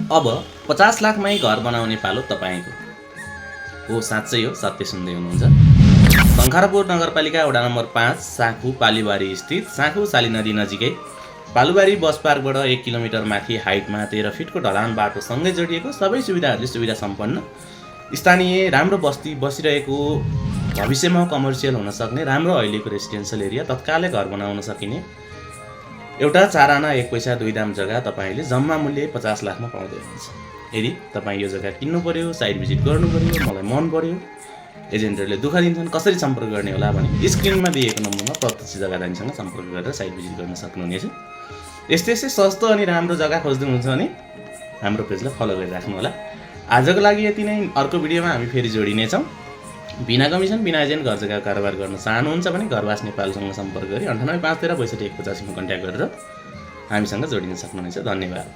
अब 50 लाखमै घर बनाउने पालो तपाईँको हो। साँच्चै हो, सत्य सुन्दै हुनुहुन्छ। शङ्खरपुर नगरपालिका वडा नम्बर 5 साँखु पालुबारी स्थित साँखु साली नदी नजिकै पालुबारी बस पार्कबाट 1 किलोमिटर माथि हाइटमा 13 फिटको ढलान बाटोसँगै जोडिएको सबै सुविधाहरूले सुविधा सम्पन्न स्थानीय राम्रो बस्ती बसिरहेको, भविष्यमा कमर्सियल हुन सक्ने राम्रो अहिलेको रेसिडेन्सियल एरिया तत्कालै घर बनाउन सकिने एउटा 4 आना 1 पैसा 2 दाम जग्गा तपाईँले जम्मा मूल्य 50 लाखमा पाउँदै हुनुहुन्छ। यदि तपाईँ यो जग्गा किन्नु पर्यो, साइट भिजिट गर्नु पर्यो, मलाई मन पर्यो, एजेन्टहरूले दुःख दिन्छन्, कसरी सम्पर्क गर्ने होला भने स्क्रिनमा दिएको नम्बरमा प्रत्यक्ष जग्गादानीसँग सम्पर्क गरेर साइट भिजिट गर्न सक्नुहुनेछ। यस्तै सस्तो अनि राम्रो जग्गा खोज्दै हुनुहुन्छ भने हाम्रो पेजलाई फलो गरिराख्नु होला। आजको लागि यति नै। अर्को भिडियोमा हामी फेरि जोडिनेछौँ। बिना कमिसन बिना एजेन्ट घर जग्गा कारोबार गर्न चाहनुहुन्छ भने घरवास नेपालसँग सम्पर्क गरी 98 513 62 185 मा कन्ट्याक्ट गरेर हामीसँग जोडिन सक्नुहुनेछ। धन्यवाद।